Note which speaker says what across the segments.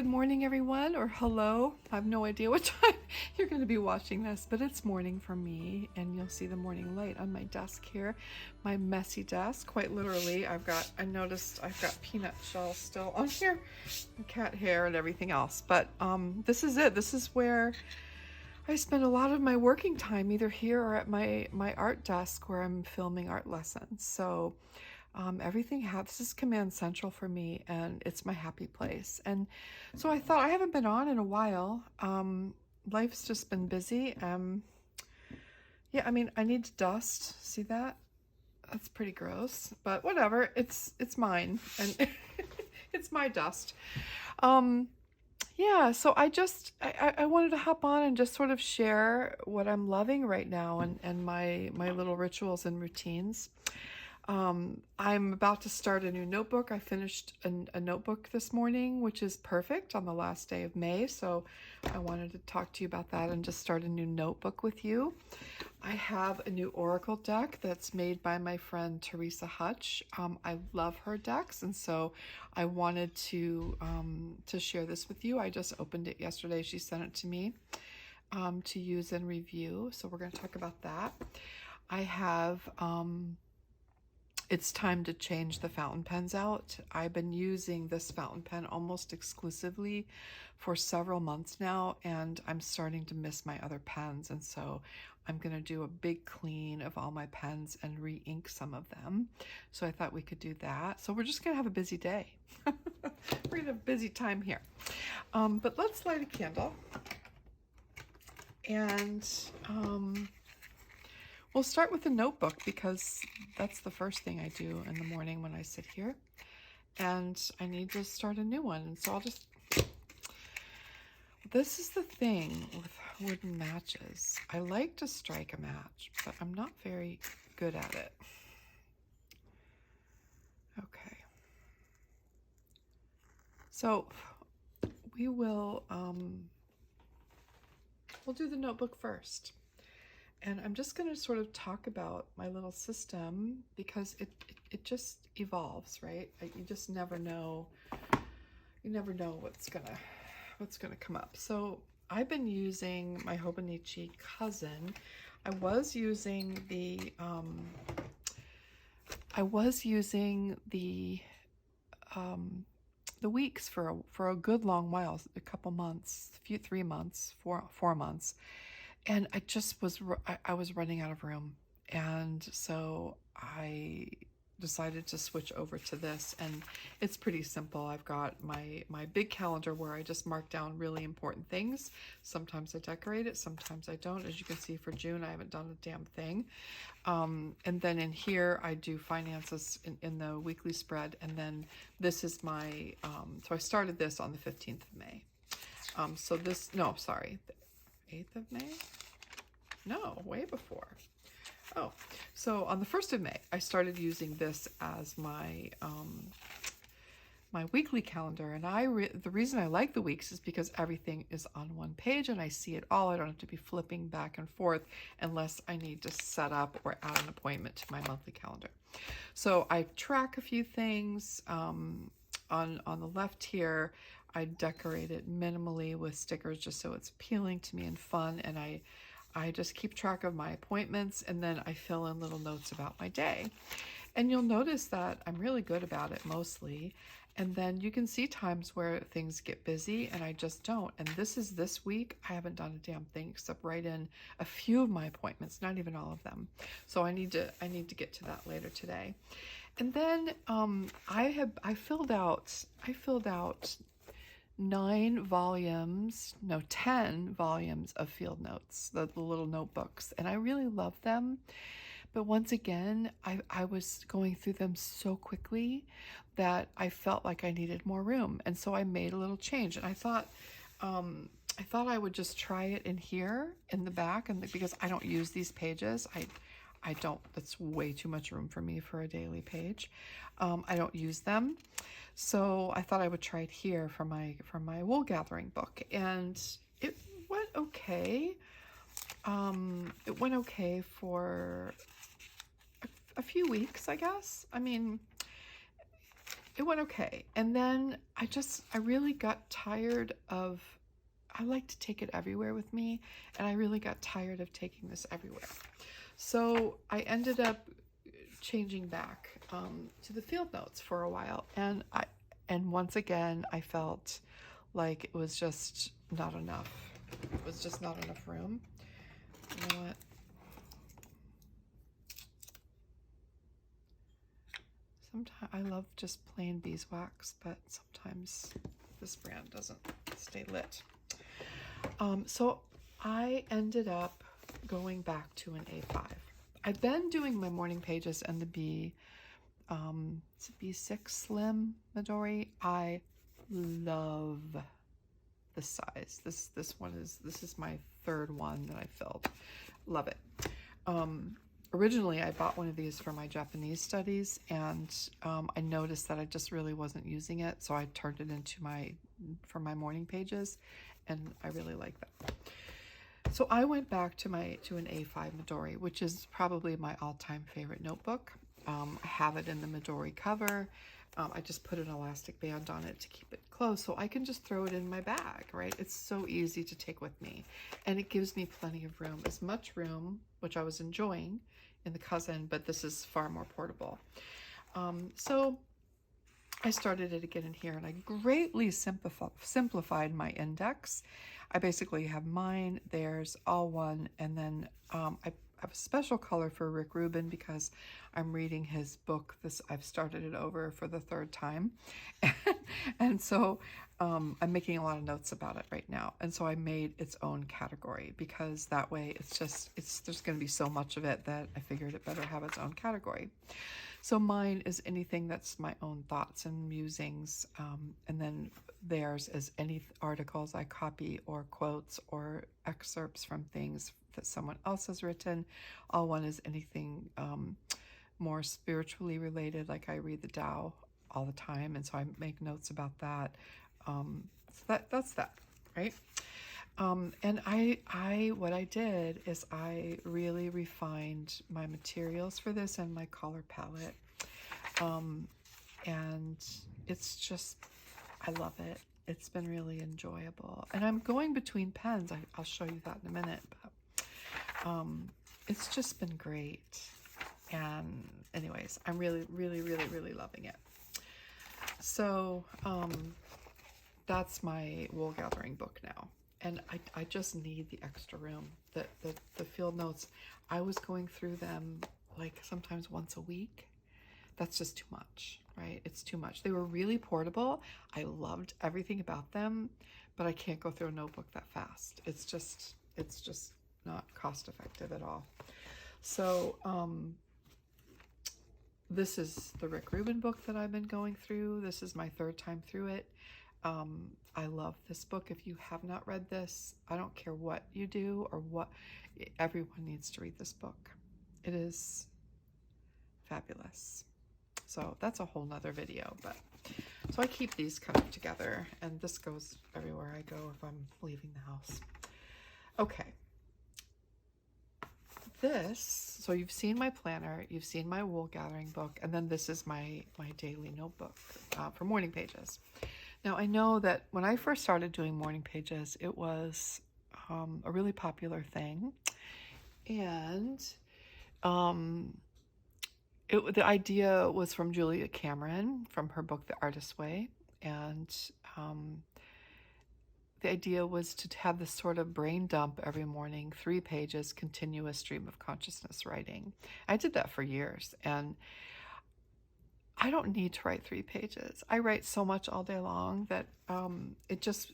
Speaker 1: good morning everyone, or hello. I have no idea what time you're going to be watching this, but it's morning for me, and you'll see the morning light on my desk here, my messy desk, quite literally. I noticed I've got peanut shells still on here, and cat hair and everything else, but this is it. This is where I spend a lot of my working time, either here or at my art desk where I'm filming art lessons. So this is Command Central for me, and it's my happy place. And so I thought, I haven't been on in a while. Life's just been busy. Yeah, I mean, I need to dust. See that? That's pretty gross, but whatever. It's mine, and it's my dust. Yeah, so I wanted to hop on and just sort of share what I'm loving right now, and my little rituals and routines. I'm about to start a new notebook. I finished a notebook this morning, which is perfect on the last day of May. So I wanted to talk to you about that and just start a new notebook with you. I have a new Oracle deck that's made by my friend Teresa Hutch. I love her decks, and so I wanted to share this with you. I just opened it yesterday. She sent it to me to use and review. So we're going to talk about that. I have It's time to change the fountain pens out. I've been using this fountain pen almost exclusively for several months now, and I'm starting to miss my other pens, and so I'm going to do a big clean of all my pens and re-ink some of them. So I thought we could do that. So we're just going to have a busy day. We're going to have a busy time here. But let's light a candle. And we'll start with the notebook because that's the first thing I do in the morning when I sit here. And I need to start a new one. And so this is the thing with wooden matches. I like to strike a match, but I'm not very good at it. Okay. So we'll do the notebook first. And I'm just going to sort of talk about my little system because it just evolves, right? You just never know. You never know what's gonna come up. So I've been using my Hobonichi Cousin. I was using the Weeks for a good long while, a couple months, 3 months, 4 months. And I was running out of room. And so I decided to switch over to this, and it's pretty simple. I've got my big calendar where I just mark down really important things. Sometimes I decorate it, sometimes I don't. As you can see, for June, I haven't done a damn thing. And then in here, I do finances in the weekly spread. And then this is my, so I started this on the 15th of May. No, sorry, 8th of May? No, way before. Oh, so on the 1st of May, I started using this as my my weekly calendar. And the reason I like the weeks is because everything is on one page and I see it all. I don't have to be flipping back and forth unless I need to set up or add an appointment to my monthly calendar. So I track a few things. On the left here, I decorate it minimally with stickers just so it's appealing to me and fun, and I just keep track of my appointments, and then I fill in little notes about my day. And you'll notice that I'm really good about it mostly, and then you can see times where things get busy and I just don't. And this week, I haven't done a damn thing except write in a few of my appointments, not even all of them. So I need to get to that later today. And then I filled out 10 volumes of field notes, the little notebooks, and I really love them. But once again, I was going through them so quickly that I felt like I needed more room, and so I made a little change. And I thought I would just try it in here in the back, and because I don't use these pages, I don't. That's way too much room for me for a daily page. I don't use them, so I thought I would try it here for my wool gathering book, and it went okay. It went okay for a few weeks, I guess. I mean, it went okay. And then I really got tired of, I like to take it everywhere with me, and I really got tired of taking this everywhere. So I ended up changing back to the field notes for a while, and once again I felt like it was just not enough. It was just not enough room. You know what? Sometimes I love just plain beeswax, but sometimes this brand doesn't stay lit. So I ended up going back to an A5. I've been doing my morning pages and the it's a B6 Slim Midori. I love this size. This is my third one that I filled. Love it. Originally, I bought one of these for my Japanese studies, and I noticed that I just really wasn't using it, so I turned it into for my morning pages, and I really like that. So I went back to an A5 Midori, which is probably my all-time favorite notebook. I have it in the Midori cover. I just put an elastic band on it to keep it closed, so I can just throw it in my bag, right? It's so easy to take with me, and it gives me plenty of room. As much room, which I was enjoying in the Cousin, but this is far more portable. So I started it again in here, and I greatly simplified my index. I basically have mine, theirs, all one, and then I have a special color for Rick Rubin because I'm reading his book. I've started it over for the third time, and so I'm making a lot of notes about it right now. And so I made its own category because that way there's going to be so much of it that I figured it better have its own category. So mine is anything that's my own thoughts and musings, and then theirs is any articles I copy or quotes or excerpts from things that someone else has written. All one is anything more spiritually related, like I read the Tao all the time, and so I make notes about that. So that's that, right? And what I did is I really refined my materials for this and my color palette. And it's just, I love it. It's been really enjoyable. And I'm going between pens. I'll show you that in a minute, but it's just been great. And anyways, I'm really, really, really, really loving it. So that's my wool gathering book now. And I just need the extra room. The field notes, I was going through them like sometimes once a week. That's just too much, right? It's too much. They were really portable. I loved everything about them, but I can't go through a notebook that fast. It's just not cost effective at all. So this is the Rick Rubin book that I've been going through. This is my third time through it. I love this book. If you have not read this, I don't care what you do or what, everyone needs to read this book. It is fabulous. So that's a whole nother video, but so I keep these kind of together, and this goes everywhere I go if I'm leaving the house. Okay. So you've seen my planner, you've seen my wool gathering book, and then this is my daily notebook for morning pages. Now, I know that when I first started doing morning pages, it was a really popular thing. And the idea was from Julia Cameron, from her book, The Artist's Way. And the idea was to have this sort of brain dump every morning, 3 pages, continuous stream of consciousness writing. I did that for years, and I don't need to write 3 pages. I write so much all day long that it just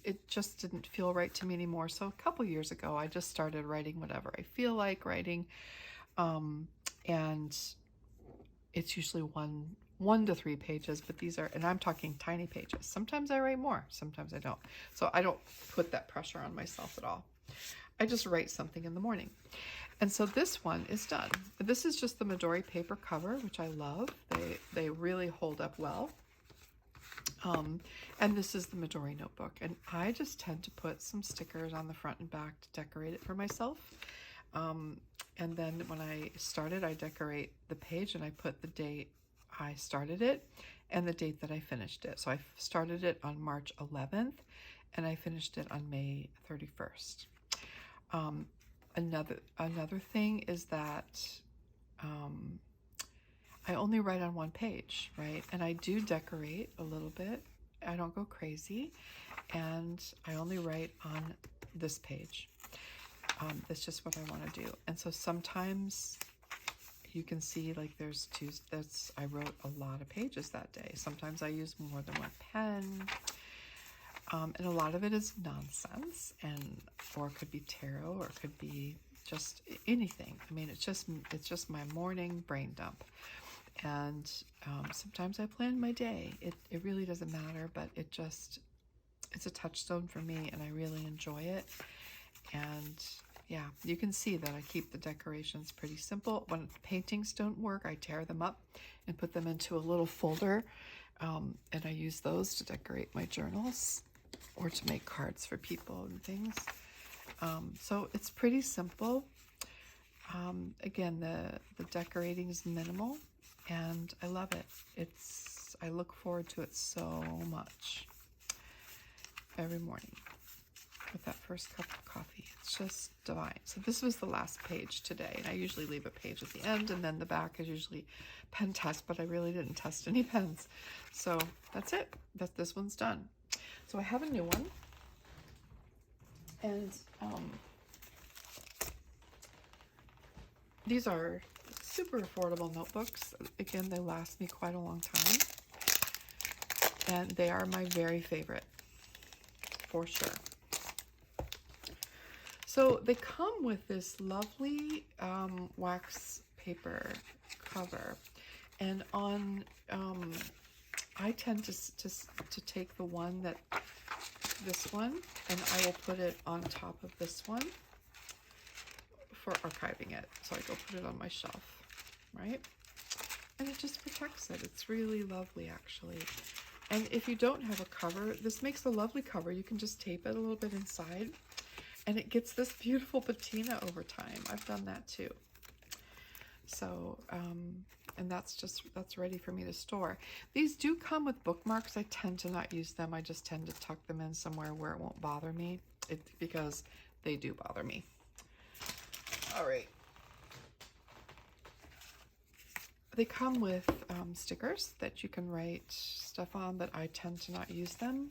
Speaker 1: didn't feel right to me anymore. So a couple years ago, I just started writing whatever I feel like writing, and it's usually 1 to 3 pages. But these are, and I'm talking tiny pages. Sometimes I write more, sometimes I don't. So I don't put that pressure on myself at all. I just write something in the morning. And so this one is done. This is just the Midori paper cover, which I love. They really hold up well. And this is the Midori notebook. And I just tend to put some stickers on the front and back to decorate it for myself. And then when I started, I decorate the page and I put the date I started it and the date that I finished it. So I started it on March 11th and I finished it on May 31st. Another thing is that I only write on one page, right? And I do decorate a little bit. I don't go crazy, and I only write on this page. That's just what I want to do. And so sometimes you can see like there's two, I wrote a lot of pages that day. Sometimes I use more than one pen. And a lot of it is nonsense, or it could be tarot, or it could be just anything. I mean, it's just my morning brain dump. And sometimes I plan my day. It really doesn't matter, but it's a touchstone for me, and I really enjoy it. And yeah, you can see that I keep the decorations pretty simple. When paintings don't work, I tear them up and put them into a little folder, and I use those to decorate my journals or to make cards for people and things. So it's pretty simple. Again, the decorating is minimal, and I love it. I look forward to it so much every morning with that first cup of coffee. It's just divine. So this was the last page today, and I usually leave a page at the end, and then the back is usually pen test, but I really didn't test any pens. So that's it. This one's done. So I have a new one, and these are super affordable notebooks. Again, they last me quite a long time, and they are my very favorite, for sure. So they come with this lovely wax paper cover, and on I tend to take the one this one, and I will put it on top of this one for archiving it. So I go put it on my shelf, right? And it just protects it. It's really lovely, actually. And if you don't have a cover, this makes a lovely cover. You can just tape it a little bit inside, and it gets this beautiful patina over time. I've done that too. So, and that's ready for me to store. These do come with bookmarks. I tend to not use them. I just tend to tuck them in somewhere where it won't bother me, because they do bother me. All right. They come with stickers that you can write stuff on, but I tend to not use them.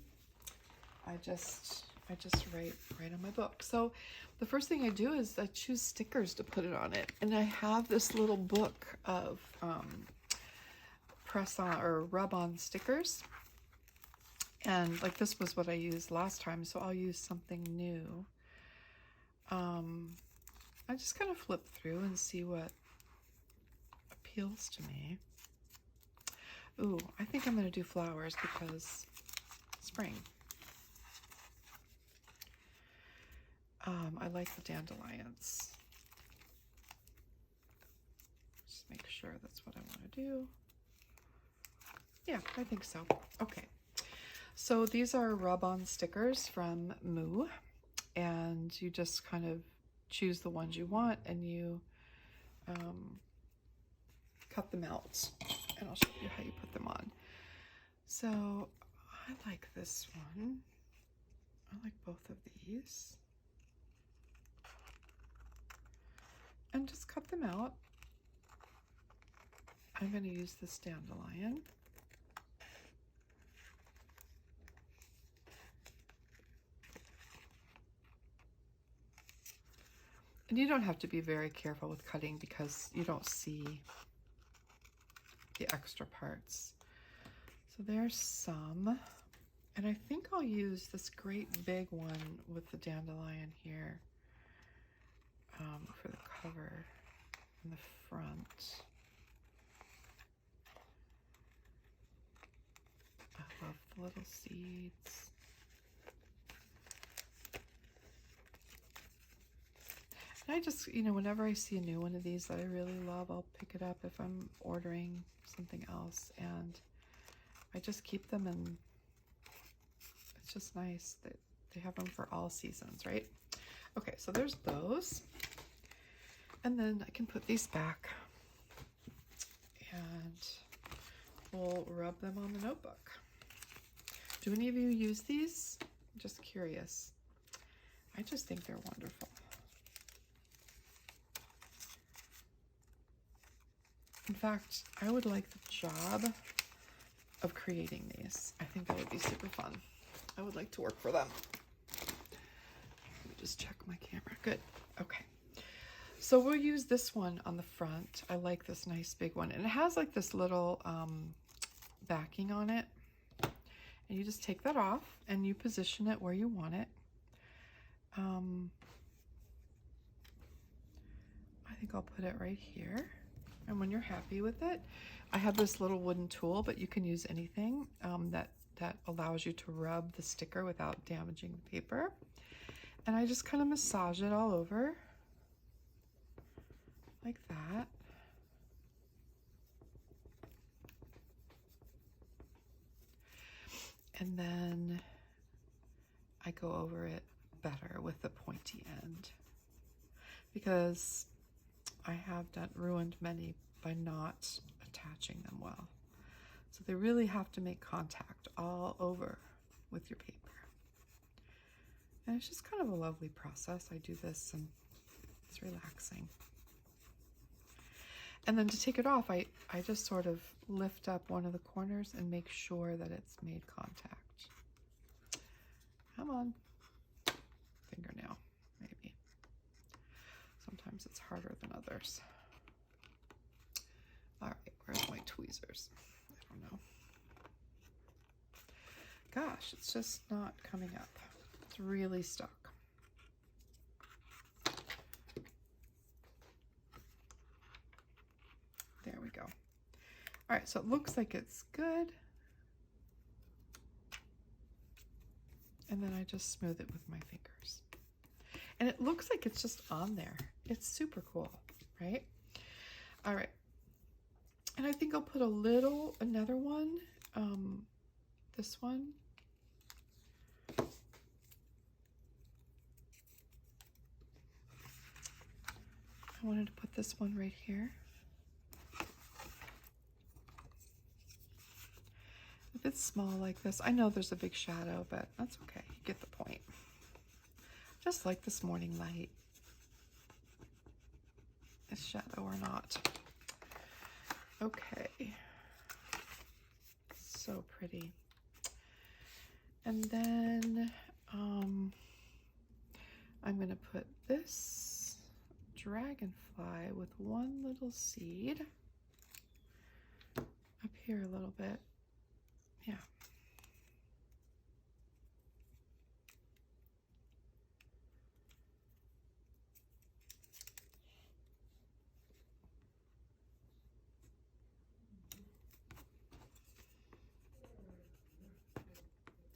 Speaker 1: I just write on my book. So the first thing I do is I choose stickers to put it on it. And I have this little book of press on or rub on stickers. And like this was what I used last time, so I'll use something new. I just kind of flip through and see what appeals to me. Ooh, I think I'm going to do flowers because spring. I like the dandelions. Just make sure that's what I want to do. Yeah, I think so. Okay. So these are rub-on stickers from Moo, and you just kind of choose the ones you want, and you cut them out, and I'll show you how you put them on. So I like this one. I like both of these. And just cut them out. I'm going to use this dandelion. And you don't have to be very careful with cutting because you don't see the extra parts. So there's some. And I think I'll use this great big one with the dandelion here for the cover in the front. I love the little seeds. And I just, whenever I see a new one of these that I really love, I'll pick it up if I'm ordering something else. And I just keep them, and it's just nice that they have them for all seasons, right? Okay, so there's those. And then I can put these back. And we'll rub them on the notebook. Do any of you use these? I'm just curious. I just think they're wonderful. In fact, I would like the job of creating these. I think that would be super fun. I would like to work for them. Let me just check my camera. Good. Okay. So we'll use this one on the front. I like this nice big one. And it has like this little backing on it. And you just take that off and you position it where you want it. I think I'll put it right here. And when you're happy with it, I have this little wooden tool, but you can use anything that allows you to rub the sticker without damaging the paper. And I just kind of massage it all over like that. And then I go over it better with the pointy end because I have ruined many by not attaching them well. So they really have to make contact all over with your paper. And it's just kind of a lovely process. I do this and it's relaxing. And then to take it off, I just sort of lift up one of the corners and make sure that it's made contact. Come on. Fingernail, maybe. Sometimes it's harder than others. All right, where's my tweezers? I don't know. Gosh, it's just not coming up. It's really stuck. There we go. All right, so it looks like it's good. And then I just smooth it with my fingers. And it looks like it's just on there. It's super cool, right? All right. And I think I'll put another one, this one. I wanted to put this one right here. If it's small like this, I know there's a big shadow, but that's okay. You get the point. Just like this morning light. Is shadow or not. Okay. So pretty. And then I'm going to put this dragonfly with one little seed up here a little bit. Yeah.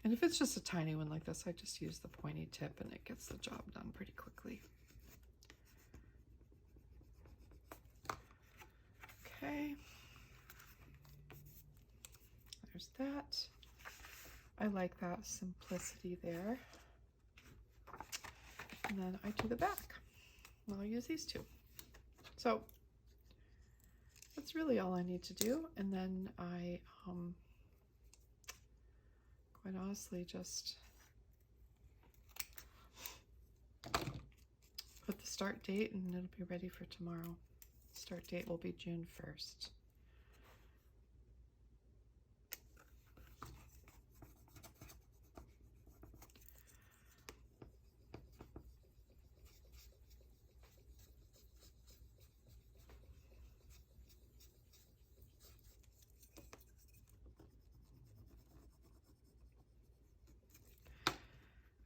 Speaker 1: And if it's just a tiny one like this, I just use the pointy tip and it gets the job done pretty quickly. Okay. There's that. I like that simplicity there. And then I do the back. And I'll use these two. So that's really all I need to do. And then I quite honestly just put the start date and it'll be ready for tomorrow. Start date will be June 1st.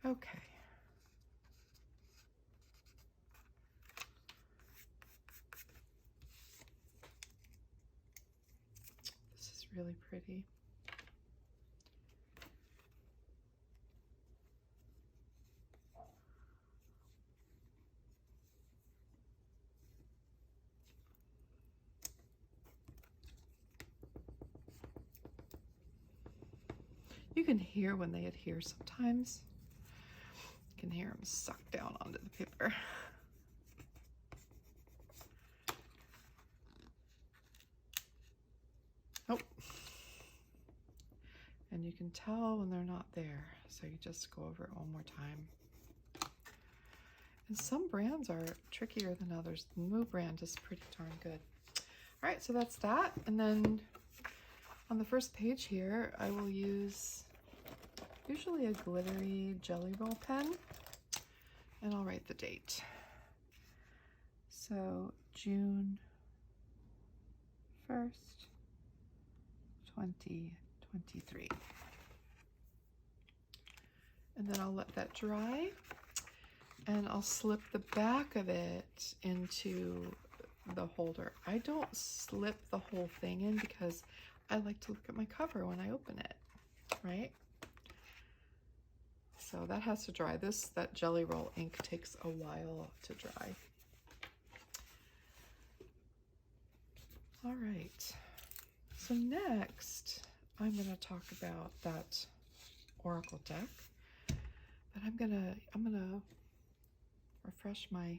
Speaker 1: Okay. This is really pretty. You can hear when they adhere sometimes. You can hear them suck down onto the paper. Oh, and you can tell when they're not there. So you just go over it one more time. And some brands are trickier than others. The Moo brand is pretty darn good. All right, so that's that. And then on the first page here, I will use usually a glittery Jelly Roll pen, and I'll write the date. So June 1st, 2023. And then I'll let that dry, and I'll slip the back of it into the holder. I don't slip the whole thing in because I like to look at my cover when I open it, right? So that has to dry. That Jelly Roll ink takes a while to dry. All right, so next I'm going to talk about that Oracle deck, but I'm gonna refresh my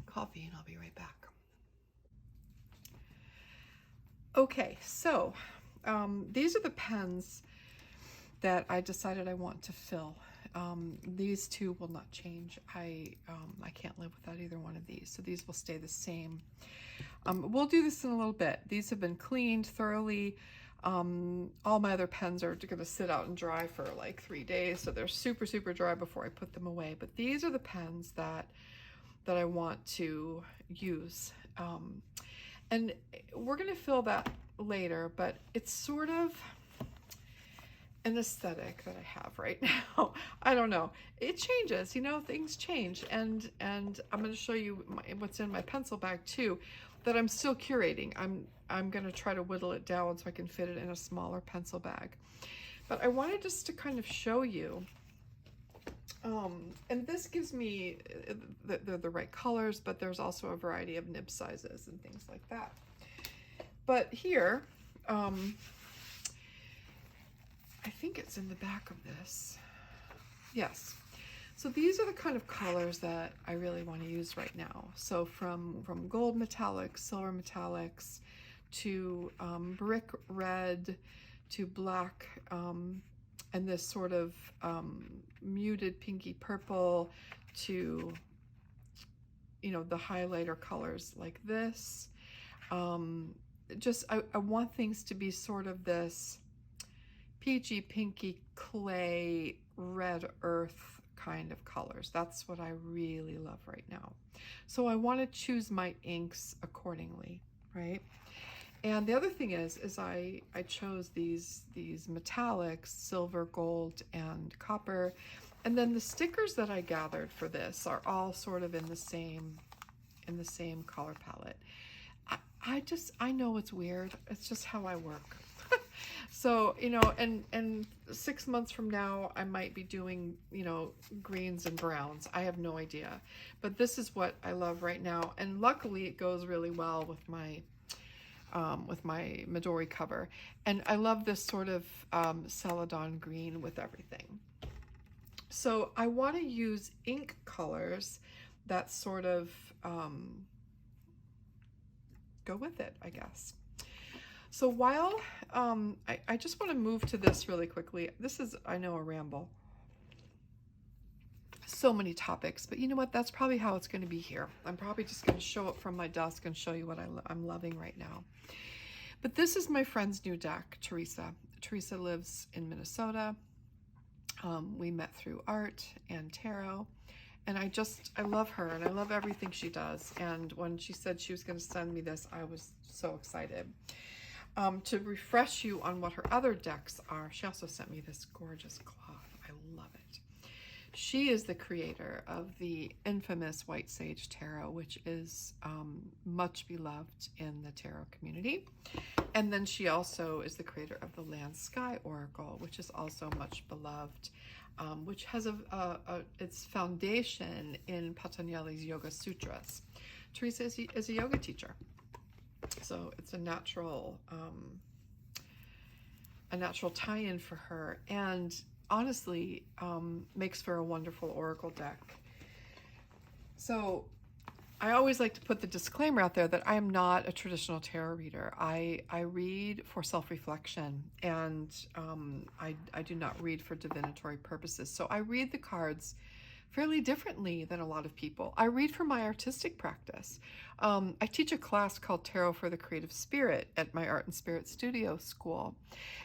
Speaker 1: coffee and I'll be right back. Okay, so these are the pens that I decided I want to fill. These two will not change. I can't live without either one of these, so these will stay the same. We'll do this in a little bit. These have been cleaned thoroughly. All my other pens are going to sit out and dry for like 3 days, so they're super, super dry before I put them away. But these are the pens that I want to use. And we're going to fill that later, but it's sort of an aesthetic that I have right now. I don't know. It changes, you know, things change. And I'm going to show you what's in my pencil bag too, that I'm still curating. I'm going to try to whittle it down so I can fit it in a smaller pencil bag. But I wanted just to kind of show you, and this gives me the right colors, but there's also a variety of nib sizes and things like that. But here, I think it's in the back of this. Yes. So these are the kind of colors that I really want to use right now. So from gold metallics, silver metallics, to brick red, to black, and this sort of muted pinky purple, to, you know, the highlighter colors like this. I want things to be sort of this peachy, pinky, clay, red earth kind of colors. That's what I really love right now. So I want to choose my inks accordingly, right? And the other thing is I chose these metallics, silver, gold, and copper. And then the stickers that I gathered for this are all sort of in the same color palette. I know it's weird. It's just how I work. So, you know, and 6 months from now, I might be doing, you know, greens and browns. I have no idea. But this is what I love right now. And luckily, it goes really well with my Midori cover. And I love this sort of Celadon green with everything. So I want to use ink colors that sort of go with it, I guess. So while I just want to move to this really quickly. This is, I know, a ramble. So many topics, but you know what? That's probably how it's going to be here. I'm probably just going to show it from my desk and show you what I'm loving right now. But this is my friend's new deck, Teresa. Teresa lives in Minnesota. We met through art and tarot. And I love her and I love everything she does. And when she said she was going to send me this, I was so excited. To refresh you on what her other decks are, she also sent me this gorgeous cloth. I love it. She is the creator of the infamous White Sage Tarot, which is much beloved in the tarot community. And then she also is the creator of the Land Sky Oracle, which is also much beloved, which has its foundation in Patanjali's Yoga Sutras. Teresa is a yoga teacher. So it's a natural tie-in for her, and honestly makes for a wonderful oracle deck. So I always like to put the disclaimer out there that I am not a traditional tarot reader. I read for self-reflection, and I do not read for divinatory purposes. So I read the cards fairly differently than a lot of people. I read for my artistic practice. I teach a class called Tarot for the Creative Spirit at my Art and Spirit Studio school.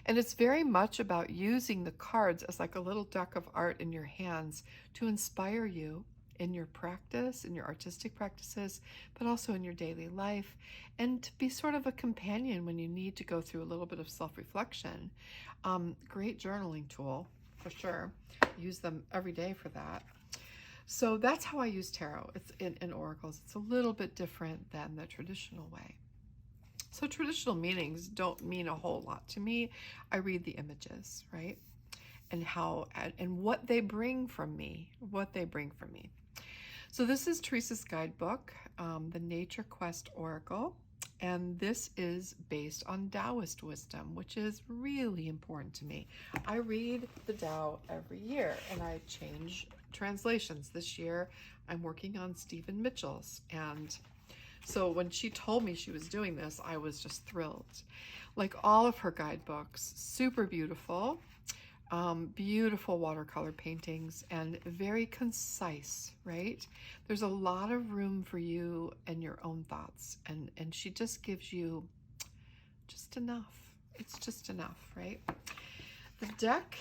Speaker 1: And it's very much about using the cards as like a little deck of art in your hands to inspire you in your practice, in your artistic practices, but also in your daily life, and to be sort of a companion when you need to go through a little bit of self-reflection. Great journaling tool, for sure. Use them every day for that. So that's how I use tarot. It's in oracles. It's a little bit different than the traditional way. So traditional meanings don't mean a whole lot to me. I read the images, right? And how and what they bring from me, So this is Teresa's guidebook, the Nature Quest Oracle. And this is based on Taoist wisdom, which is really important to me. I read the Tao every year, and I change translations. This year, I'm working on Stephen Mitchell's. And so when she told me she was doing this, I was just thrilled. Like all of her guidebooks, super beautiful. Beautiful watercolor paintings, and very concise, right? There's a lot of room for you and your own thoughts, and she just gives you just enough. It's just enough, right? The deck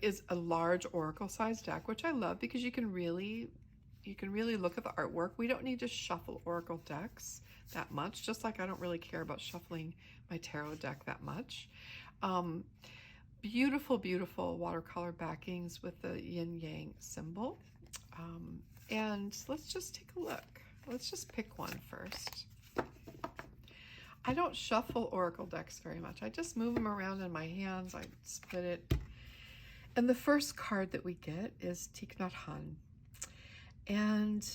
Speaker 1: is a large oracle size deck, which I love because you can really look at the artwork. We don't need to shuffle oracle decks that much, just like I don't really care about shuffling my tarot deck that much. Beautiful, beautiful watercolor backings with the yin-yang symbol. And let's just take a look. Let's just pick one first. I don't shuffle oracle decks very much. I just move them around in my hands. I split it. And the first card that we get is Thich Nhat Hanh. And,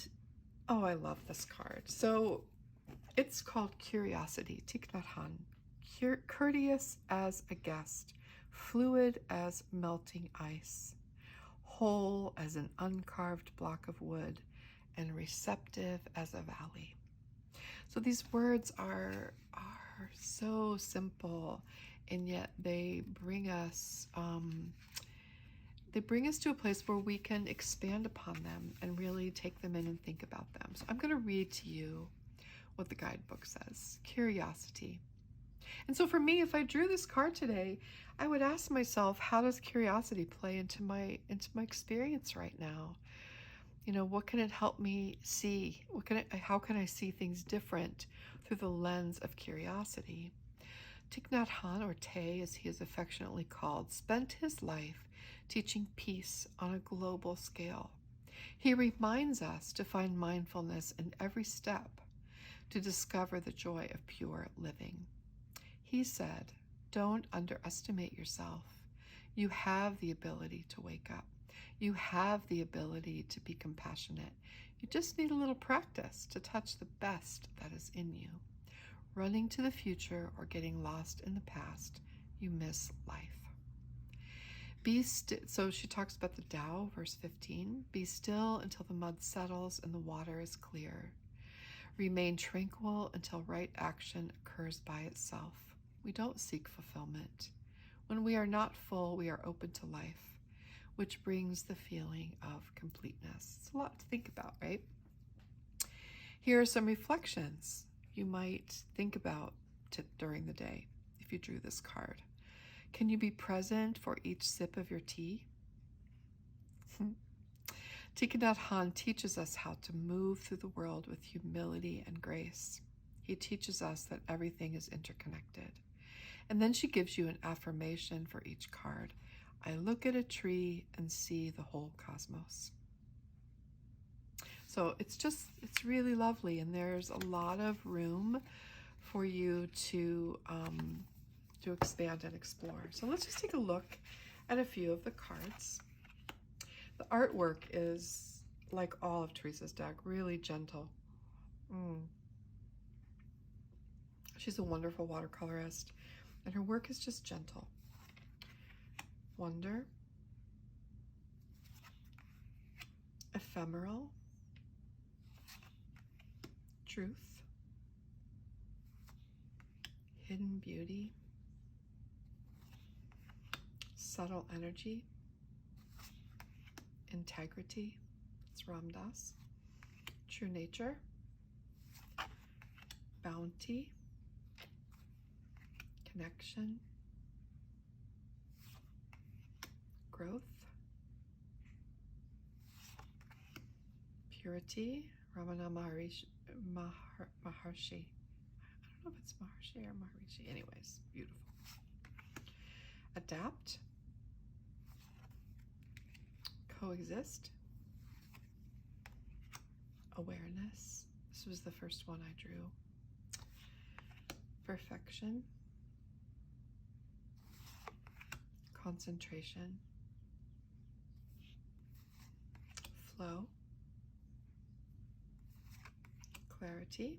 Speaker 1: oh, I love this card. So it's called Curiosity, Thich Nhat Hanh. Courteous as a guest, fluid as melting ice, whole as an uncarved block of wood, and receptive as a valley. So these words are so simple, and yet they bring us to a place where we can expand upon them and really take them in and think about them. So I'm going to read to you what the guidebook says. Curiosity. And so for me, if I drew this card today, I would ask myself, how does curiosity play into my experience right now? You know, what can it help me see? How can I see things different through the lens of curiosity? Thich Nhat Hanh, or Tay as he is affectionately called, spent his life teaching peace on a global scale. He reminds us to find mindfulness in every step, to discover the joy of pure living. He said, don't underestimate yourself. You have the ability to wake up. You have the ability to be compassionate. You just need a little practice to touch the best that is in you. Running to the future or getting lost in the past, you miss life. Be still. So she talks about the Tao, verse 15. Be still until the mud settles and the water is clear. Remain tranquil until right action occurs by itself. We don't seek fulfillment. When we are not full, we are open to life, which brings the feeling of completeness. It's a lot to think about, right? Here are some reflections you might think about during the day if you drew this card. Can you be present for each sip of your tea? Thich Nhat Hanh teaches us how to move through the world with humility and grace. He teaches us that everything is interconnected. And then she gives you an affirmation for each card. I look at a tree and see the whole cosmos. So it's really lovely, and there's a lot of room for you to expand and explore. So let's just take a look at a few of the cards. The artwork is, like all of Teresa's deck, really gentle. She's a wonderful watercolorist, and her work is just gentle. Wonder, ephemeral, truth, hidden beauty, subtle energy, integrity, it's Ram Dass, true nature, bounty, connection, growth, purity, Ramana Maharshi. I don't know if it's Maharshi or Maharishi. Anyways, beautiful. Adapt, coexist, awareness. This was the first one I drew. Perfection, concentration, flow, clarity,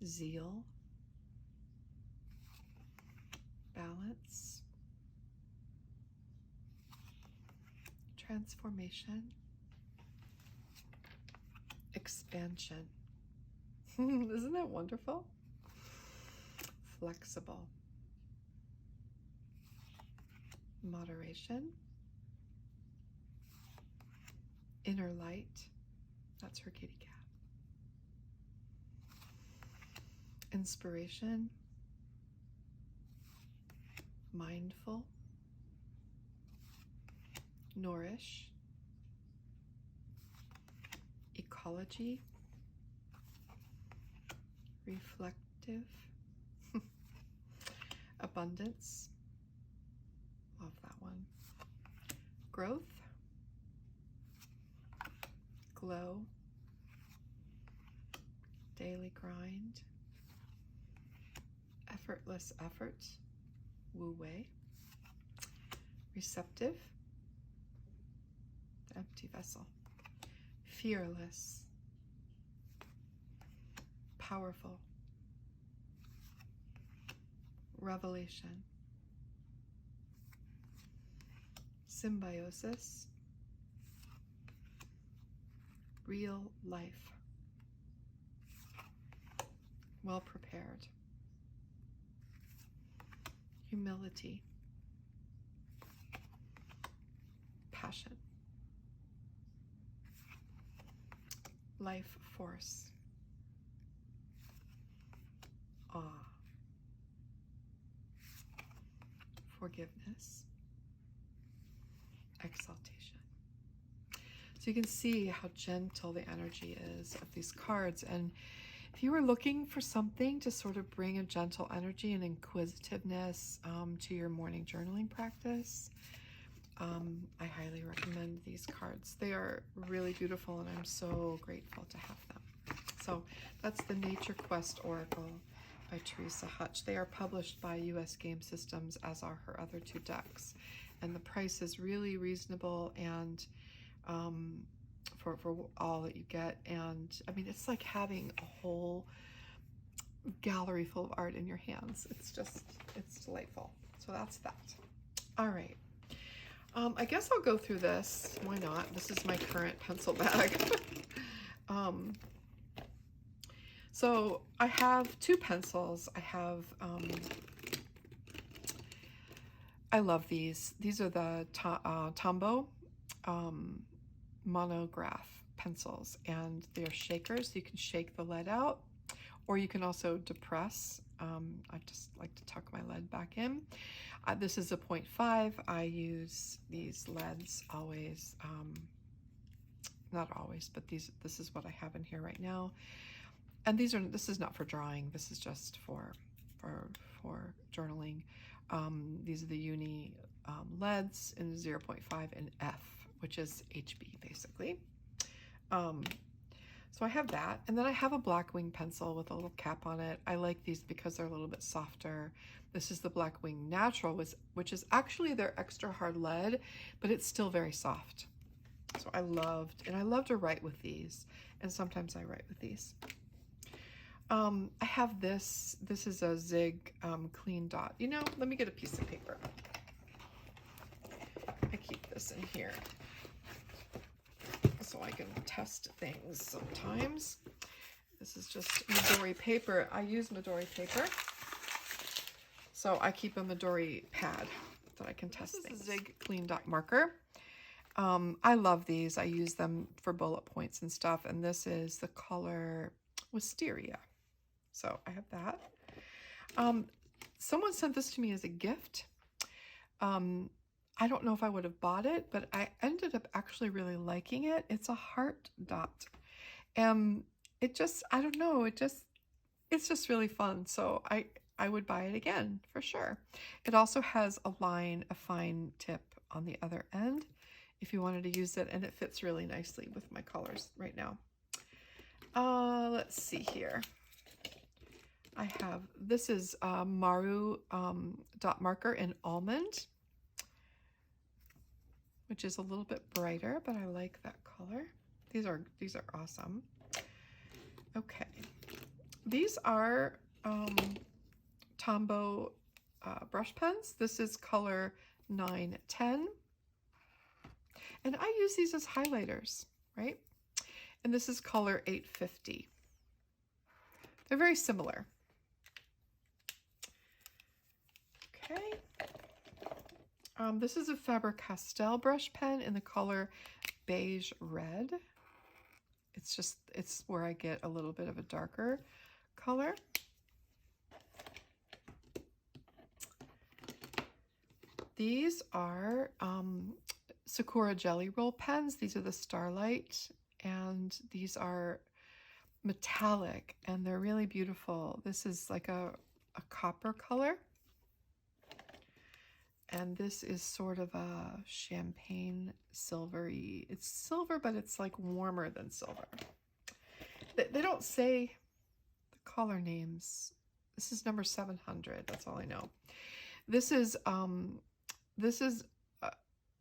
Speaker 1: zeal, balance, transformation, expansion. Isn't that wonderful? Flexible, moderation, inner light. That's her kitty cat. Inspiration, mindful, nourish, ecology, reflective, abundance, love that one, growth, glow, daily grind, effortless effort, Wu Wei, receptive, the empty vessel, fearless, powerful, revelation, symbiosis, real life, well prepared, humility, passion, life force, awe, forgiveness, exaltation. So you can see how gentle the energy is of these cards. And if you were looking for something to sort of bring a gentle energy and inquisitiveness to your morning journaling practice, I highly recommend these cards. They are really beautiful, and I'm so grateful to have them. So that's the Nature Quest Oracle by Teresa Hutch. They are published by US Game Systems, as are her other two decks. And the price is really reasonable, and for all that you get. And I mean, it's like having a whole gallery full of art in your hands. It's delightful. So that's that. All right. I guess I'll go through this. Why not? This is my current pencil bag. So I have two pencils. I have, I love these. These are the Tombow monograph pencils, and they're shakers. You can shake the lead out, or you can also depress. I just like to tuck my lead back in. This is a 0.5. I use these leads always, not always, but this is what I have in here right now. And this is not for drawing. This is just for journaling. These are the uni leads in 0.5 and F, which is HB basically. So I have that, and then I have a Blackwing pencil with a little cap on it. I like these because they're a little bit softer. This is the Blackwing Natural, which is actually their extra hard lead, but it's still very soft. So I love to write with these, and sometimes I write with these. I have this is a Zig Clean Dot. You know, let me get a piece of paper. I keep this this in here so I can test things sometimes. This is just Midori paper. I use Midori paper, so I keep a Midori pad that I can test things. This is a Zig Clean Dot marker. I love these. I use them for bullet points and stuff, and this is the color Wisteria. So I have that. Someone sent this to me as a gift. I don't know if I would have bought it, but I ended up actually really liking it. It's a heart dot. It just, I don't know, it's just really fun. So I would buy it again for sure. It also has a line, a fine tip on the other end if you wanted to use it, and it fits really nicely with my colors right now. Let's see here. I have, this is Maru dot marker in almond, which is a little bit brighter, but I like that color. These are awesome. Okay, these are Tombow brush pens. This is color 910, and I use these as highlighters, right? And this is color 850. They're very similar. Okay. This is a Faber-Castell brush pen in the color beige red. It's where I get a little bit of a darker color. These are Sakura Jelly Roll pens. These are the Starlight, and these are metallic, and they're really beautiful. This is like a copper color, and this is sort of a champagne silvery. It's silver, but it's like warmer than silver. They don't say the color names. This is number 700. That's all I know. This is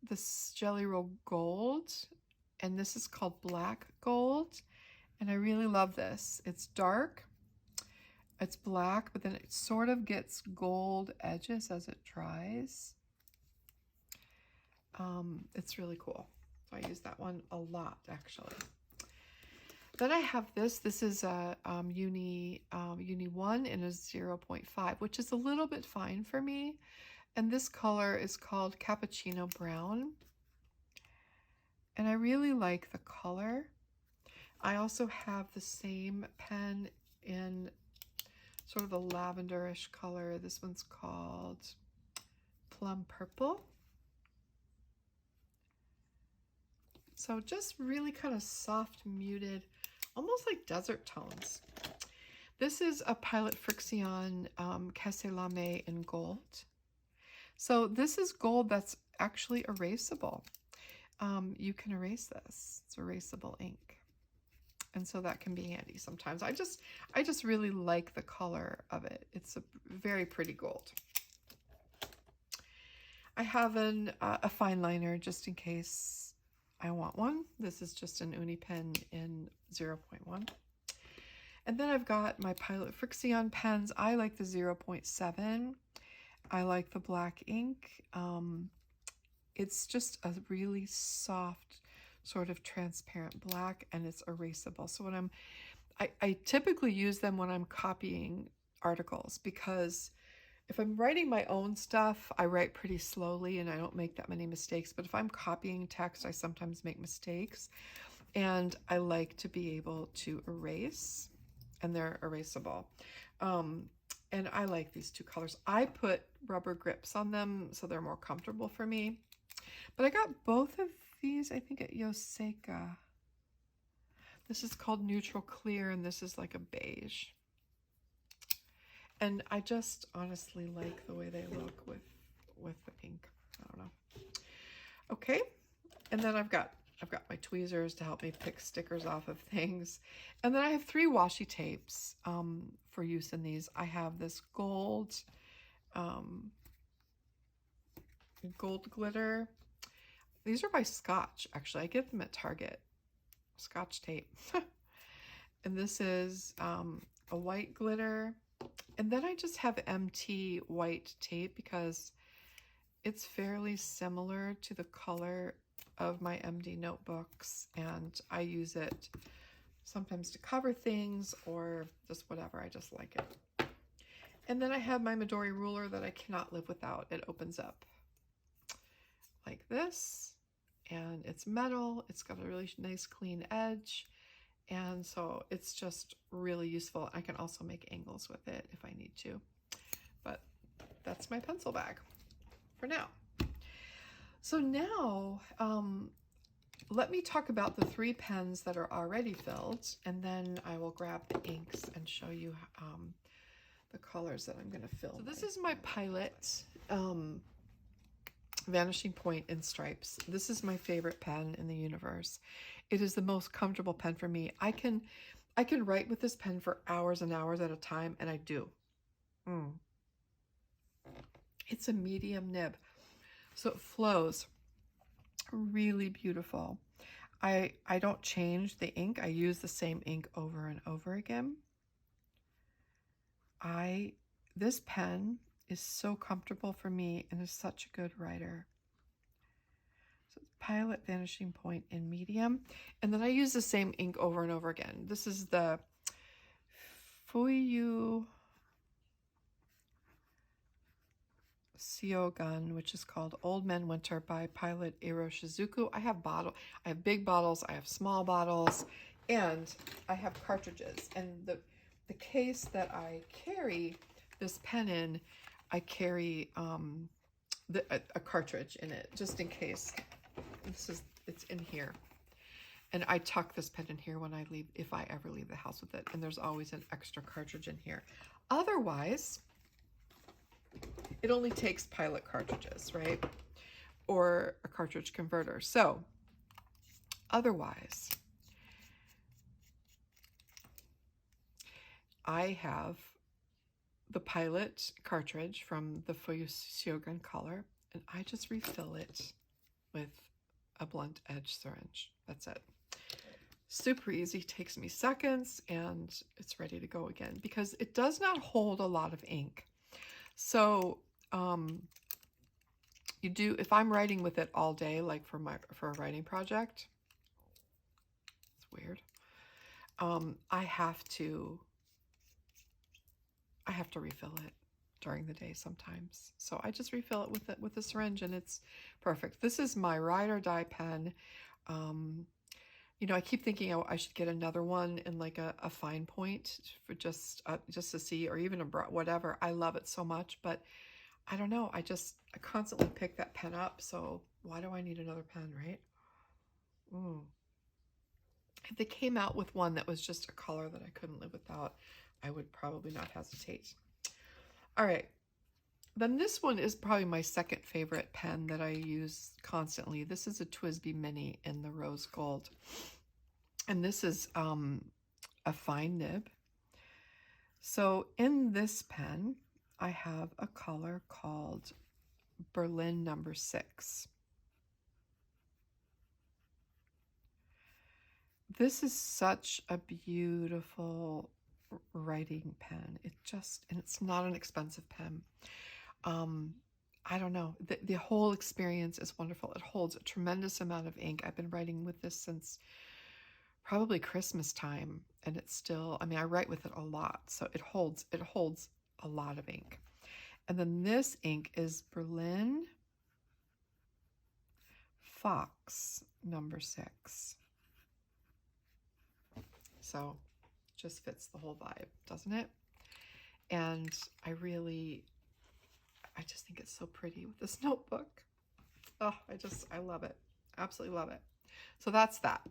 Speaker 1: this Jelly Roll Gold, and this is called Black Gold. And I really love this. It's dark, it's black, but then it sort of gets gold edges as it dries. It's really cool. So I use that one a lot, actually. Then I have this. This is a Uni 1 in a 0.5, which is a little bit fine for me. And this color is called Cappuccino Brown. And I really like the color. I also have the same pen in sort of a lavenderish color. This one's called Plum Purple. So just really kind of soft, muted, almost like desert tones. This is a Pilot Frixion Casse Lame in gold. So this is gold that's actually erasable. You can erase this. It's erasable ink. And so that can be handy sometimes. I just really like the color of it. It's a very pretty gold. I have a fine liner just in case I want one. This is just an Uni pen in 0.1. And then I've got my Pilot Frixion pens. I like the 0.7. I like the black ink. It's just a really soft, sort of transparent black, and it's erasable. So when I typically use them when I'm copying articles, because if I'm writing my own stuff, I write pretty slowly and I don't make that many mistakes. But if I'm copying text, I sometimes make mistakes, and I like to be able to erase, and they're erasable. And I like these two colors. I put rubber grips on them so they're more comfortable for me. But I got both of these, I think, at Yoseka. This is called Neutral Clear, and this is like a beige. And I just honestly like the way they look with the pink. I don't know. Okay, and then I've got my tweezers to help me pick stickers off of things. And then I have 3 washi tapes for use in these. I have this gold glitter. These are by Scotch, actually. I get them at Target. Scotch tape. And this is a white glitter. And then I just have MT white tape because It's fairly similar to the color of my MD notebooks, and I use it sometimes to cover things or just whatever. I just like it. And then I have my Midori ruler that I cannot live without. It opens up like this, and it's metal. It's got a really nice clean edge, and so it's just really useful. I can also make angles with it if I need to. But that's my pencil bag for now. So now, let me talk about the 3 pens that are already filled, and then I will grab the inks and show you the colors that I'm going to fill. So this is my Pilot Vanishing Point in stripes. This is my favorite pen in the universe. It is the most comfortable pen for me. I can write with this pen for hours and hours at a time, and I do. It's a medium nib, so it flows really beautiful. I don't change the ink. I use the same ink over and over again. This pen is so comfortable for me and is such a good writer. So it's Pilot Vanishing Point in medium. And then I use the same ink over and over again. This is the Fuyu Gun, which is called Old Man Winter by Pilot Eiro Shizuku. I have big bottles, I have small bottles, and I have cartridges. And the case that I carry this pen in, I carry a cartridge in it, just in case. It's in here. And I tuck this pen in here when I leave, if I ever leave the house with it. And there's always an extra cartridge in here. Otherwise, it only takes Pilot cartridges, right? Or a cartridge converter. So, otherwise, I have the Pilot cartridge from the Fuyu Gun color, and I just refill it with a blunt edge syringe. That's it. Super easy, takes me seconds, and it's ready to go again because it does not hold a lot of ink. So if I'm writing with it all day, like for a writing project, it's weird. I have to refill it during the day sometimes. So I just refill it with a syringe, and it's perfect. This is my ride or die pen. I keep thinking I should get another one in like a fine point for just to see, or even a whatever. I love it so much, but I don't know. I constantly pick that pen up, so why do I need another pen, right? If they came out with one that was just a color that I couldn't live without, I would probably not hesitate. All right. Then this one is probably my second favorite pen that I use constantly. This is a TWSBI Mini in the rose gold. And this is a fine nib. So in this pen, I have a color called Berlin No. 6. This is such a beautiful writing pen. And it's not an expensive pen. I don't know. The whole experience is wonderful. It holds a tremendous amount of ink. I've been writing with this since probably Christmas time, and it's still, I write with it a lot, so it holds a lot of ink. And then this ink is Berlin Fox No. 6. So just fits the whole vibe, doesn't it? And I just think it's so pretty with this notebook. Oh, I love it. Absolutely love it. So that's that.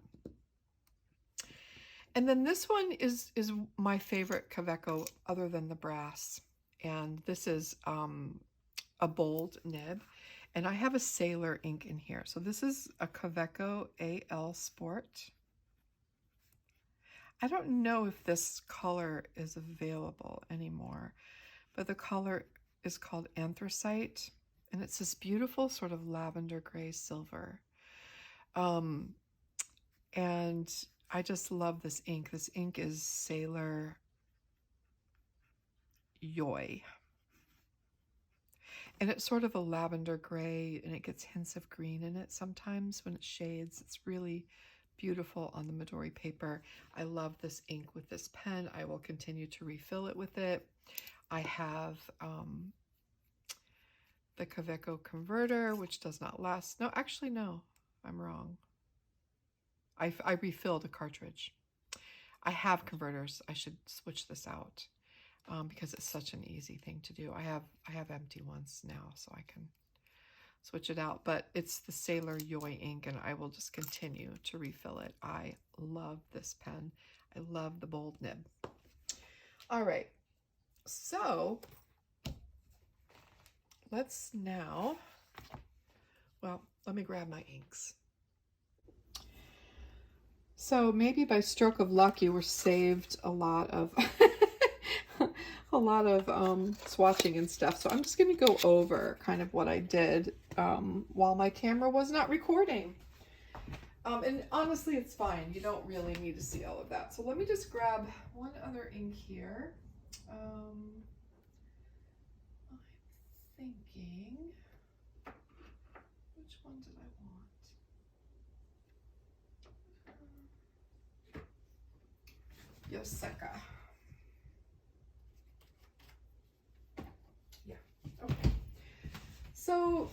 Speaker 1: And then this one is my favorite Kaweco other than the brass. And this is a bold nib. And I have a Sailor ink in here. So this is a Kaweco AL Sport. I don't know if this color is available anymore, but the color is called Anthracite, and it's this beautiful sort of lavender gray silver. And I just love this ink. This ink is Sailor Yoi. And it's sort of a lavender gray, and it gets hints of green in it sometimes when it shades. It's really beautiful on the Midori paper. I love this ink with this pen. I will continue to refill it with it. I have the Kaweco converter, which does not last. No, actually, no, I'm wrong. I refilled a cartridge. I have converters. I should switch this out because it's such an easy thing to do. I have empty ones now, so I can switch it out. But it's the Sailor Yoi ink, and I will just continue to refill it. I love this pen. I love the bold nib. All right, so let's now, well, let me grab my inks. So maybe by stroke of luck, you were saved a lot of a lot of swatching and stuff. So I'm just going to go over kind of what I did while my camera was not recording. And honestly, it's fine. You don't really need to see all of that. So let me just grab one other ink here. I'm thinking, which one did I want? Yoseka. Yeah, okay. So,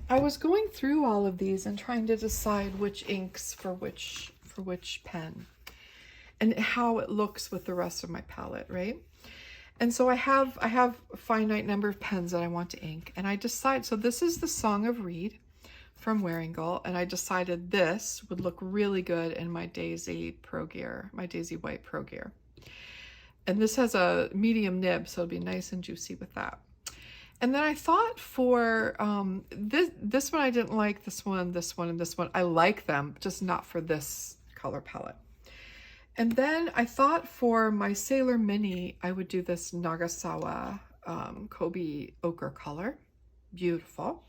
Speaker 1: I was going through all of these and trying to decide which inks for which pen and how it looks with the rest of my palette, right? And so I have a finite number of pens that I want to ink, and I decide, so this is the Song of Reed from Wearingeul, and I decided this would look really good in my Daisy Pro Gear, my Daisy White Pro Gear. And this has a medium nib, so it'll be nice and juicy with that. And then I thought for this one I didn't like, this one, and this one. I like them, just not for this color palette. And then I thought for my Sailor Mini, I would do this Nagasawa Kobe ochre color. Beautiful.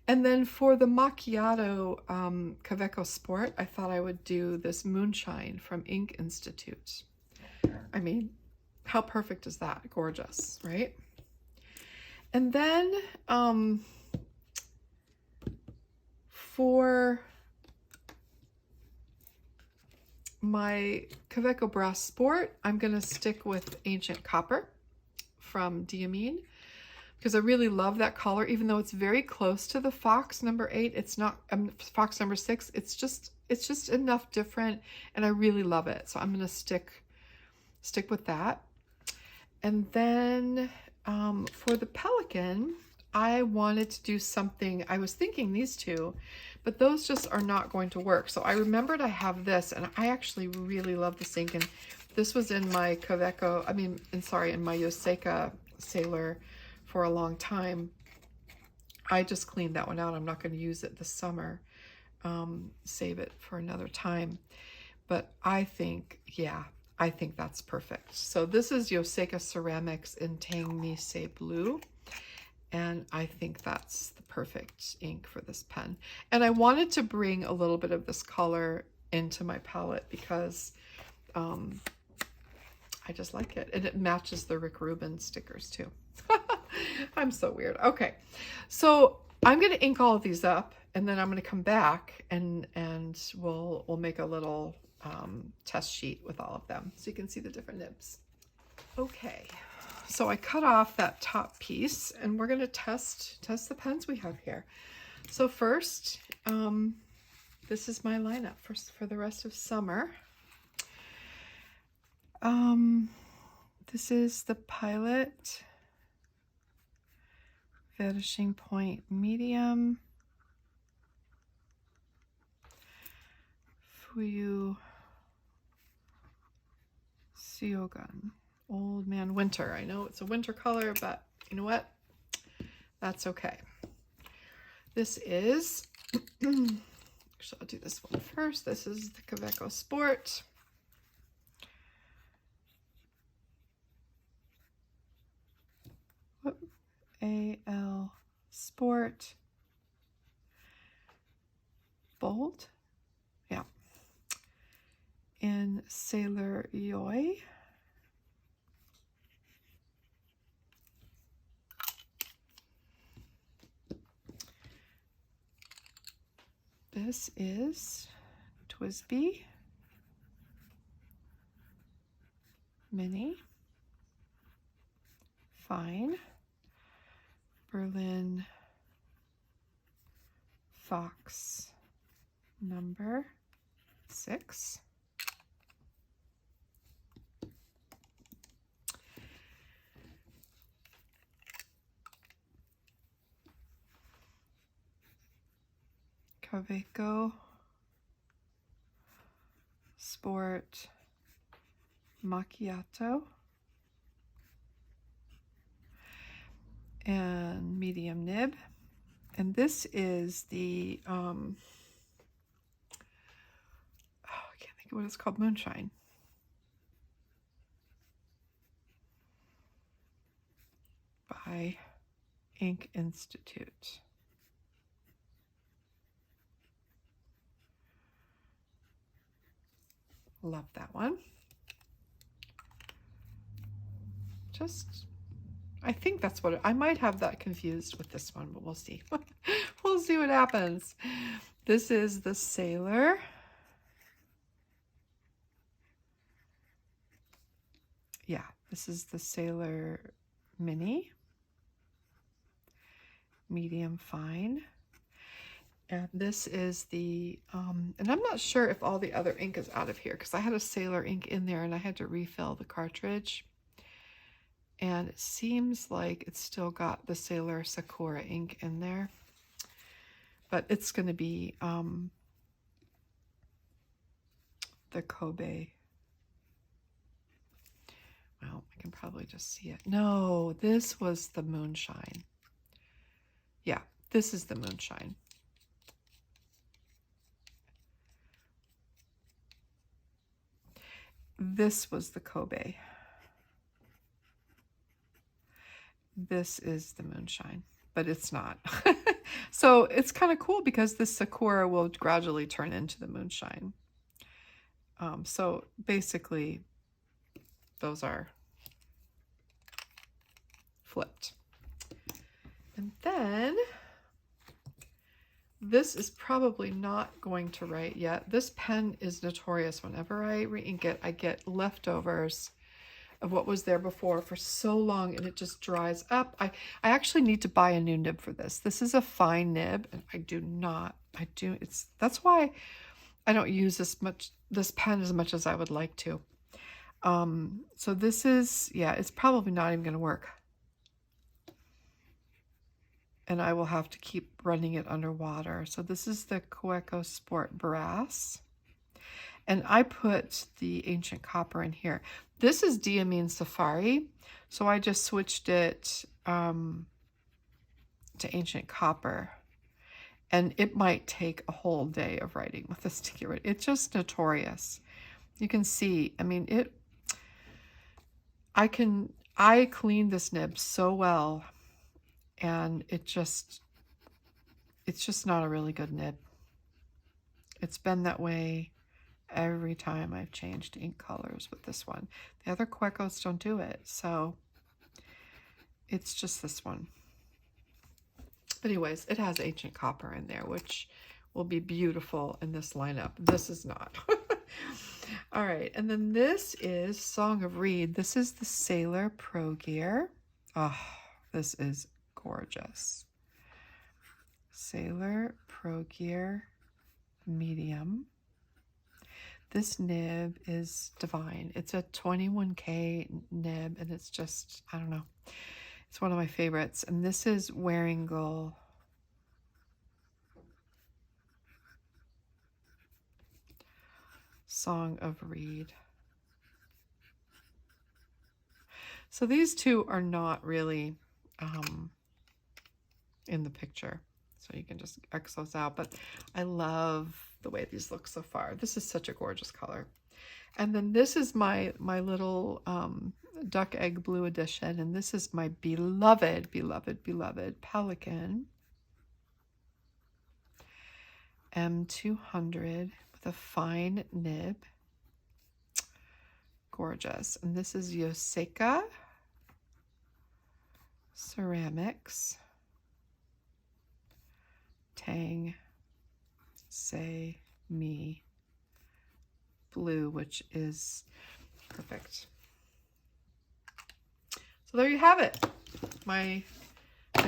Speaker 1: And then for the Macchiato Kaweco Sport, I thought I would do this Moonshine from Ink Institute. I mean, how perfect is that? Gorgeous, right? And then for my Kaweco Brass Sport, I'm going to stick with Ancient Copper from Diamine, because I really love that color, even though it's very close to the Fox number 8. It's not Fox number 6. It's just enough different, and I really love it. So I'm going to stick with that. And then for the Pelican, I wanted to do something. I was thinking these two, but those just are not going to work. So I remembered I have this, and I actually really love this ink. And this was in my Kaweco, in my Yoseka Sailor for a long time. I just cleaned that one out. I'm not going to use it this summer. Save it for another time. But I think, yeah, I think that's perfect. So this is Yoseka Ceramics in Tang Mise Blue. And I think that's the perfect ink for this pen. And I wanted to bring a little bit of this color into my palette because I just like it. And it matches the Rick Rubin stickers too. I'm so weird. Okay, so I'm going to ink all of these up, and then I'm going to come back and we'll make a little test sheet with all of them so you can see the different nibs. Okay, so I cut off that top piece, and we're going to test the pens we have here. So first, this is my lineup for the rest of summer. This is the Pilot Vanishing Point Medium, Fuyu Seogun, Old Man Winter. I know it's a winter color, but you know what? That's okay. This is, actually I'll do this one first. This is the Kaweco Sport. AL Sport. Bold. Yeah. In Sailor Yoi. this is TWSBI Mini Fine Berlin Fox number 6. Kaweco Sport Macchiato and medium nib. And this is the, I can't think of what it's called, Moonshine. By Ink Institute. Love that one. I think that's what I might have that confused with this one, but we'll see. We'll see what happens. This is the Sailor. Yeah, this is the Sailor Mini. Medium fine. And this is the, and I'm not sure if all the other ink is out of here because I had a Sailor ink in there and I had to refill the cartridge. And it seems like it's still got the Sailor Sakura ink in there. But it's going to be the Kobe. Well, I can probably just see it. No, this was the Moonshine. Yeah, this is the Moonshine. This was the Kobe. This is the Moonshine, but it's not. So it's kind of cool because this Sakura will gradually turn into the Moonshine. So basically, those are flipped. And then this is probably not going to write yet. This pen is notorious. Whenever I re-ink it, I get leftovers of what was there before for so long and it just dries up. I actually need to buy a new nib for this. This is a fine nib and that's why I don't use this pen as much as I would like to. So this is, yeah, it's probably not even going to work. And I will have to keep running it underwater. So this is the Kaweco Sport Brass. And I put the Ancient Copper in here. This is Diamine Safari. So I just switched it to Ancient Copper. And it might take a whole day of writing with this to get rid. It's just notorious. You can see, I mean, I cleaned this nib so well. And it's just not a really good nib. It's been that way every time I've changed ink colors with this one. The other Kawecos don't do it, so it's just this one. But anyways, it has Ancient Copper in there, which will be beautiful in this lineup. This is not. All right, and then this is Song of Reed. This is the Sailor Pro Gear. Oh, this is gorgeous. Sailor Pro Gear medium. This nib is divine. It's a 21K nib and it's just, I don't know. It's one of my favorites. And this is Waringal. Song of Reed. So these two are not really in the picture, so you can just X those out, but I love the way these look so far. This is such a gorgeous color. And then this is my little duck egg blue edition, and this is my beloved Pelikan M200 with a fine nib. Gorgeous. And this is Yoseka Ceramics Tang Say Me blue, which is perfect. So there you have it. My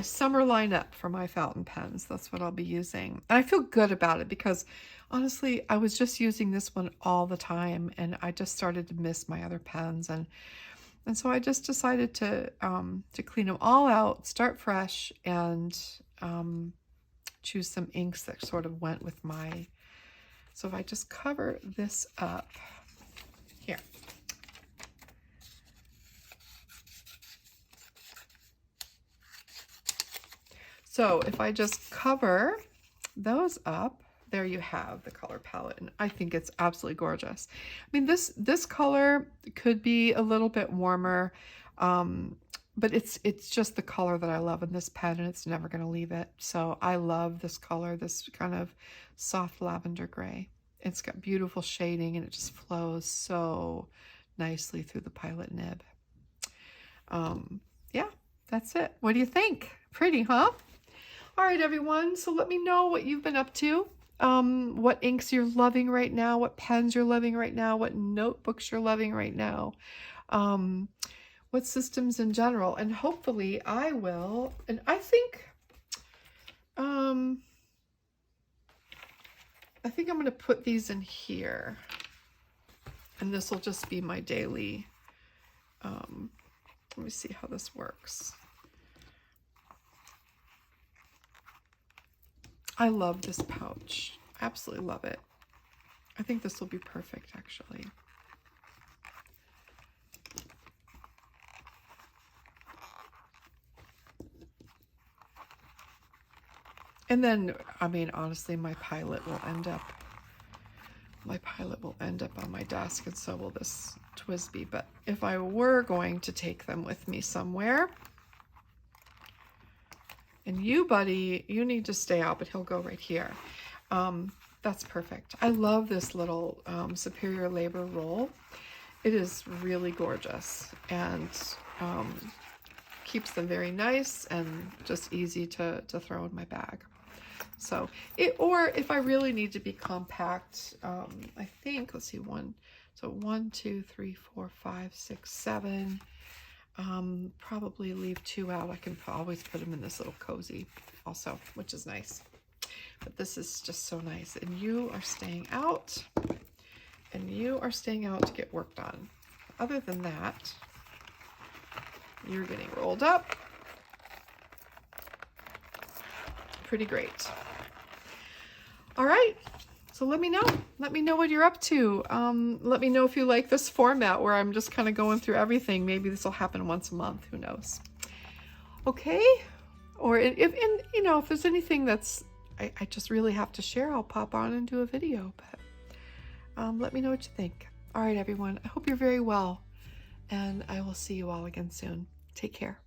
Speaker 1: summer lineup for my fountain pens. That's what I'll be using. And I feel good about it because honestly, I was just using this one all the time and I just started to miss my other pens. And so I just decided to clean them all out, start fresh, and choose some inks that sort of went with my. So if I just cover this up here. So if I just cover those up, there you have the color palette, and I think it's absolutely gorgeous. I mean, this color could be a little bit warmer, but it's just the color that I love in this pen, and it's never going to leave it. So I love this color, this kind of soft lavender gray. It's got beautiful shading, and it just flows so nicely through the Pilot nib. Yeah, that's it. What do you think? Pretty, huh? All right, everyone. So let me know what you've been up to. What inks you're loving right now, what pens you're loving right now, what notebooks you're loving right now, what systems in general. And hopefully I will, and I think I'm going to put these in here. And this will just be my daily, let me see how this works. I love this pouch. Absolutely love it. I think this will be perfect, actually. And then, I mean, honestly, my Pilot will end up on my desk, and so will this TWSBI. But if I were going to take them with me somewhere, and you, buddy, you need to stay out, but he'll go right here. That's perfect. I love this little Superior Labor roll. It is really gorgeous and keeps them very nice and just easy to throw in my bag. So, or if I really need to be compact, I think, let's see, 1, 2, 3, 4, 5, 6, 7. Probably leave 2 out. I can always put them in this little cozy also, which is nice. But this is just so nice. And you are staying out, and you are staying out to get work done. Other than that, you're getting rolled up. Pretty great. All right. So let me know. Let me know what you're up to. Let me know if you like this format where I'm just kind of going through everything. Maybe this will happen once a month. Who knows? Okay. Or if you know, if there's anything that's I just really have to share, I'll pop on and do a video. But let me know what you think. All right, everyone. I hope you're very well, and I will see you all again soon. Take care.